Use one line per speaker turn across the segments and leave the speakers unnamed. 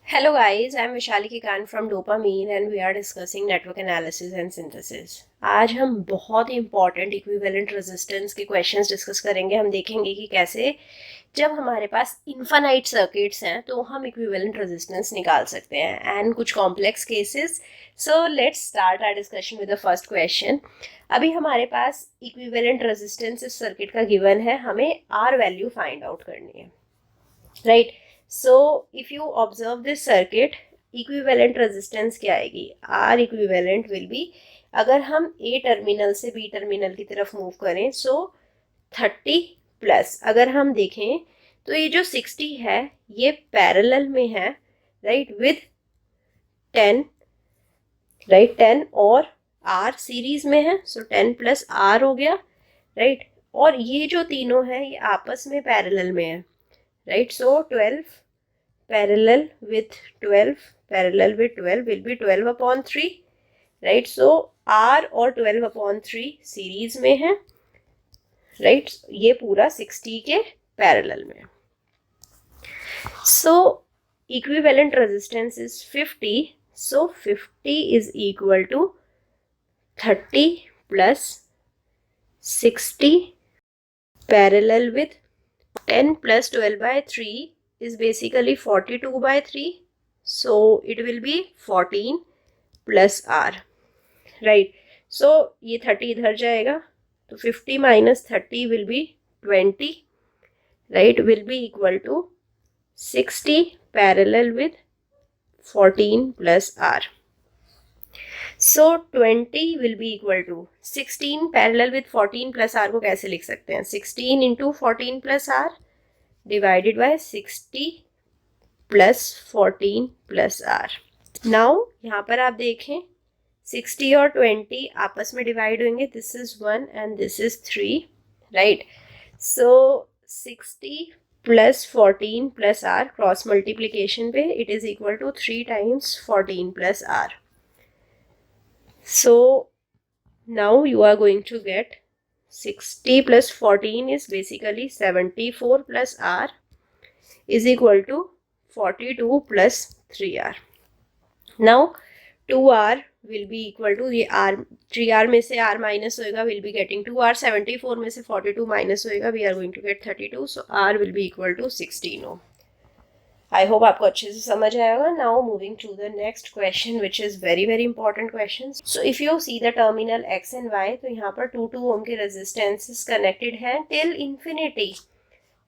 Hello guys, I'm Vishali Khan from Dopamine and we are discussing network analysis and synthesis. आज हम बहुत ही important equivalent resistance के questions discuss करेंगे. हम देखेंगे कि कैसे जब हमारे पास infinite circuits हैं तो हम equivalent resistance निकाल सकते हैं and कुछ complex cases. So let's start our discussion with the first question. अभी हमारे पास equivalent resistance इस circuit का given है, हमें R value find out करनी है, right? So if you observe this circuit, equivalent resistance क्या आएगी? R equivalent will be, अगर हम A टर्मिनल से B टर्मिनल की तरफ मूव करें so 30 प्लस, अगर हम देखें तो ये जो 60 है ये पैरेलल में है, राइट, विद 10, राइट, 10 और R सीरीज में है, सो 10 प्लस R हो गया, राइट, और ये जो तीनों है ये आपस में पैरेलल में है, right, so 12 parallel with 12 will be 12 upon 3, right? So R और 12 upon 3 सीरीज में है, right? ये पूरा 60 के पैरेलल में. So equivalent resistance is 50, so 50 is equal to 30 plus 60 parallel with 10 plus 12 by 3 is basically 42 by 3, so it will be 14 plus R, right? So ये 30 इधर जाएगा तो 50 minus 30 will be 20, right, will be equal to 60 parallel with 14 plus R. So 20 will be equal to 16 parallel with 14 plus R को कैसे लिख सकते हैं? 16 into 14 plus R divided by 60 plus 14 plus R. Now यहाँ पर आप देखें 60 और 20 आपस में डिवाइड होंगे, this is 1 and this is 3, right? So 60 plus 14 plus R cross multiplication पे it is equal to 3 times 14 plus R. So now you are going to get 60 plus 14 is basically 74 plus R is equal to 42 plus 3R. Now 2R will be equal to, ये R 3R में से R minus होएगा, will be getting 2R, 74 में से 42 minus होएगा, we are going to get 32, so R will be equal to 16 ohm. I hope आपको अच्छे से समझ आएगा. Now moving to the next question which is very very important question. So if you see the terminal X and Y, तो यहाँ पर 2 ohm के resistances connected हैं till infinity,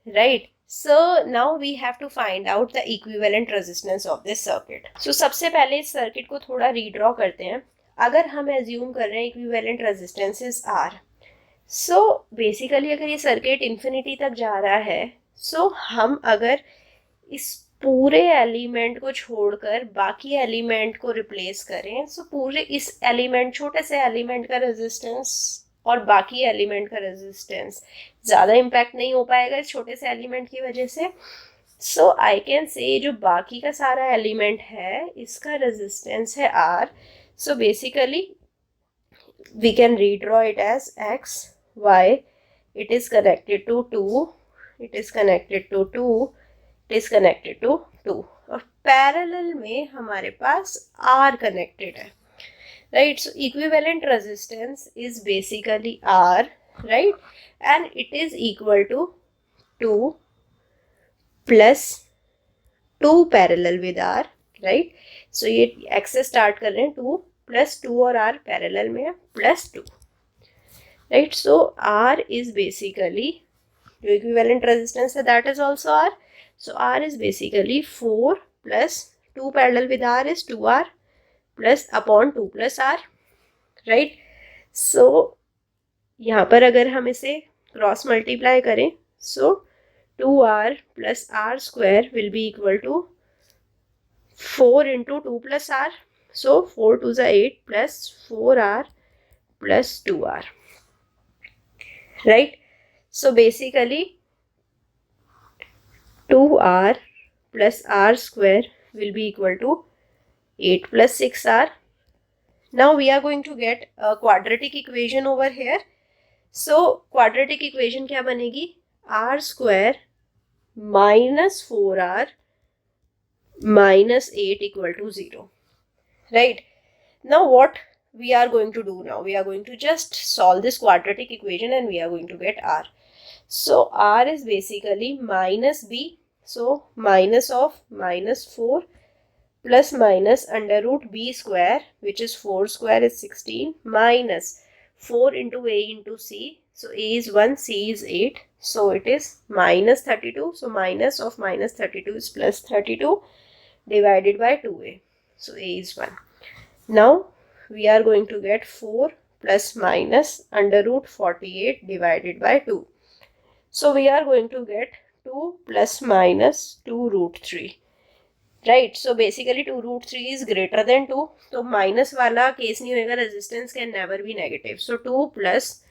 right? So now we have to find out the equivalent resistance of this circuit. So सबसे पहले इस circuit को थोड़ा रीड्रॉ करते हैं. अगर हम एज्यूम कर रहे हैं equivalent resistance is R, so basically अगर ये सर्किट infinity तक जा रहा है, so हम अगर इस पूरे एलिमेंट को छोड़कर बाकी एलिमेंट को रिप्लेस करें, सो पूरे इस एलिमेंट, छोटे से एलिमेंट का रेजिस्टेंस और बाकी एलिमेंट का रेजिस्टेंस ज़्यादा इम्पैक्ट नहीं हो पाएगा इस छोटे से एलिमेंट की वजह से. सो आई कैन से जो बाकी का सारा एलिमेंट है इसका रेजिस्टेंस है R. So basically we can redraw it as X, Y, it is connected to 2, it is connected to 2, it is connected to 2, और पैरेलल में हमारे पास R connected है, right? So equivalent resistance is basically R, right? And it is equal to 2 plus 2 parallel with R, right? So ये X से start कर रहे हैं, 2 plus 2 और R parallel में है plus 2, right? So R is basically, जो equivalent resistance है that is also R. So R is basically 4 plus 2 parallel with R is 2R plus upon 2 plus R, right? So यहाँ पर अगर हम इसे क्रॉस मल्टीप्लाई करें, so 2R plus R square will be equal to 4 into 2 plus R, so 4 to the 8 plus 4R plus 2R, right? So basically 2R plus R square will be equal to 8 plus 6R. Now we are going to get a quadratic equation over here. So quadratic equation क्या बनेगी? R square minus 4R minus 8 equal to 0, right? Now what we are going to do now? We are going to just solve this quadratic equation and we are going to get r. So r is basically minus b. So minus of minus 4 plus minus under root b square, which is 4 square is 16, minus 4 into a into c. So a is 1, c is 8. So it is minus 32. So minus of minus 32 is plus 32 divided by 2a. So a is 1. Now we are going to get 4 plus minus under root 48 divided by 2. So we are going to get 2 plus minus 2 root 3. Right, so basically 2 root 3 is greater than 2. So minus वाला case नहीं होगा, resistance can never be negative. So 2 plus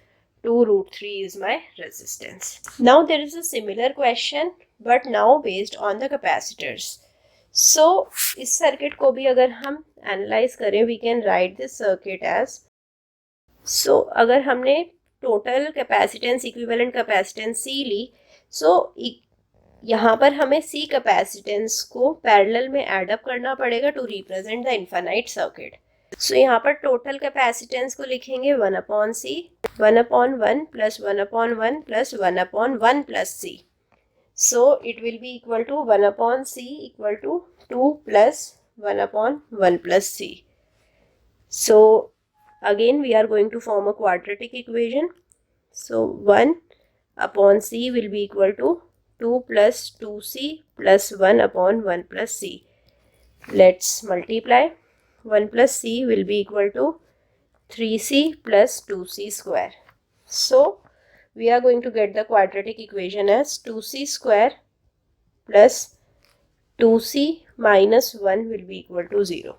2 root 3 is my resistance. Now there is a similar question but now based on the capacitors. So इस circuit को भी अगर हम analyze करें, we can write this circuit as, so अगर हमने total capacitance equivalent capacitance C ली, so यहाँ पर हमें C कैपेसिटेंस को पैरेलल में एड अप करना पड़ेगा to represent the infinite circuit. So यहाँ पर टोटल कैपेसिटेंस को लिखेंगे 1 upon C, 1 upon 1 plus 1 upon 1 plus 1 upon 1 plus C. So it will be equal to 1 upon C equal to 2 plus 1 upon 1 plus C. So again we are going to form a quadratic equation. So 1 upon C will be equal to 2 plus 2c plus 1 upon 1 plus c. Let's multiply. 1 plus c will be equal to 3c plus 2c square. So we are going to get the quadratic equation as 2c square plus 2c minus 1 will be equal to 0.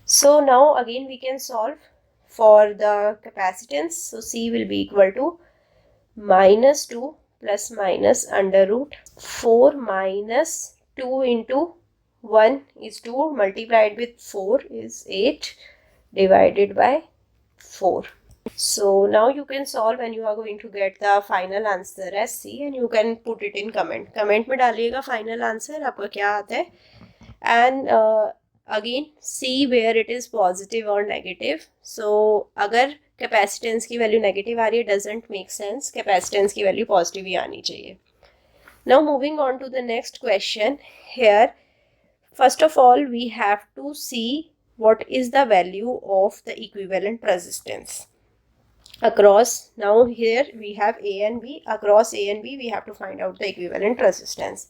So now again we can solve for the capacitance. So c will be equal to minus 2 plus minus under root 4 minus 2 into 1 is 2 multiplied with 4 is 8 divided by 4. So now you can solve and you are going to get the final answer as C and you can put it in comment. Comment में डालिएगा final answer आपका क्या आता है. And again see where it is positive or negative. So अगर capacitance की value negative आ रही है, डजेंट मेक सेंस, कैपेसिटेंस की वैल्यू पॉजिटिव ही आनी चाहिए. Now moving on to the next question. Here first of all we have to see what is the value of the equivalent resistance across. Now here we have A and B. Across A and B we have to find out the equivalent resistance.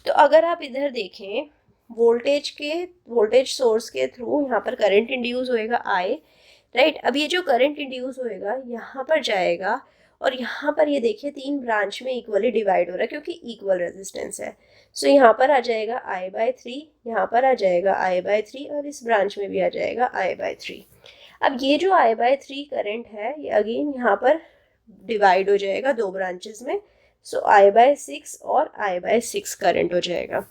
तो अगर आप इधर देखें voltage source के through यहाँ पर current induce होएगा I, right. अब ये जो करंट इंड्यूस होएगा यहाँ पर जाएगा और यहाँ पर ये देखिए 3 ब्रांच में इक्वली डिवाइड हो रहा है क्योंकि इक्वल रेजिस्टेंस है. सो यहाँ पर आ जाएगा I/3, यहाँ पर आ जाएगा I/3 और इस ब्रांच में भी आ जाएगा I/3. अब ये जो I/3 करंट है ये अगेन यहाँ पर डिवाइड हो जाएगा 2 ब्रांचेस में. सो I/6 और I/6 करंट हो जाएगा.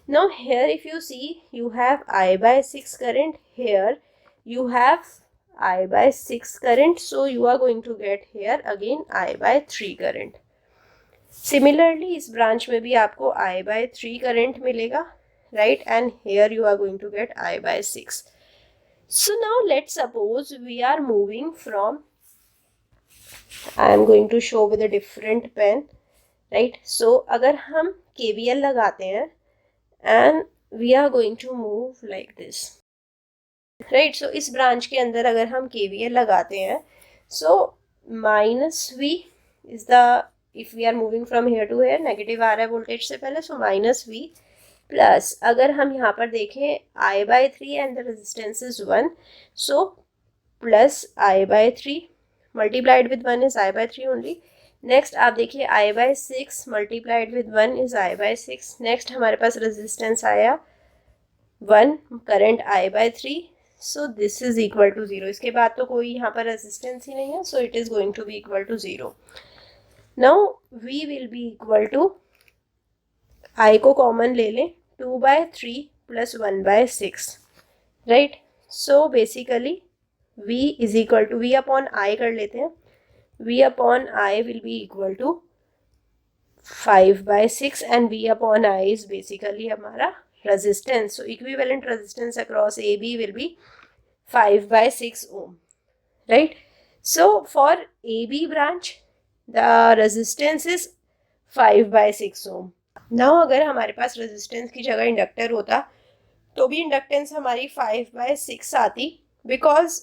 Now here if you see you have I/6 current, here you have I/6 current, so you are going to get here again I/3 current. Similarly इस branch में भी आपको I/3 current मिलेगा, right, and here you are going to get I/6. So now let's suppose we are moving from, I am going to show with a different pen, right. So अगर हम KVL लगाते हैं and we are going to move like this, right. So इस branch के अंदर अगर हम KVL लगाते हैं, so minus V is the, if we are moving from here to here, negative आ रहा है वोल्टेज से पहले, सो माइनस V प्लस अगर हम यहाँ पर देखें I/3 and the resistance is 1, so plus I/3 multiplied with 1 is I/3 only. Next आप देखिए I/6 multiplied with 1 is I/6. Next हमारे पास रेजिस्टेंस आया 1, current I/3. So this is equal to 0. इसके बाद तो कोई यहाँ पर रेजिस्टेंस ही नहीं है, so it is going to be equal to 0. Now V will be equal to, I को कॉमन ले लें, 2/3 plus 1/6, right. So basically V is equal to, V upon I कर लेते हैं, V upon I will be equal to 5/6 and V upon I is basically हमारा resistance. So equivalent resistance across AB will be 5/6 ohm, right? So for AB branch, the resistance is 5/6 ohm. Now अगर हमारे पास resistance की जगह inductor होता तो भी inductance हमारी 5/6 आती, बिकॉज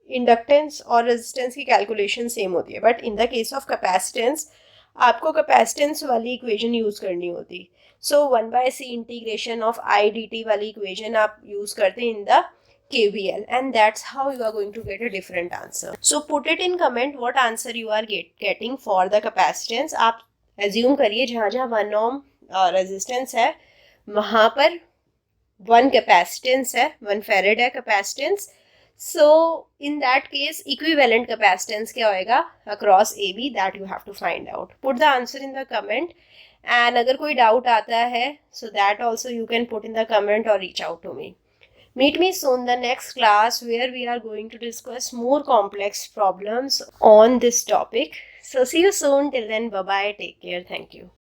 इंडक्टेंस और रेजिस्टेंस की कैलकुलेशन सेम होती है. But in the case of capacitance आपको कैपेसिटेंस वाली इक्वेशन यूज करनी होती. सो 1/c integration of I D T वाली इक्वेशन आप यूज करते in the KVL, and that's how you are going to get a different answer. So put it in comment what answer you are getting for the capacitance. आप assume करिए जहाँ जहाँ 1 ohm resistance है वहाँ पर 1 capacitance है, 1 farad है capacitance. So in that case equivalent capacitance क्या होएगा across AB, that you have to find out. Put the answer in the comment, and अगर कोई doubt आता है so that also you can put in the comment or reach out to me. Meet me soon in the next class where we are going to discuss more complex problems on this topic. So see you soon. Till then, bye bye. Take care. Thank you.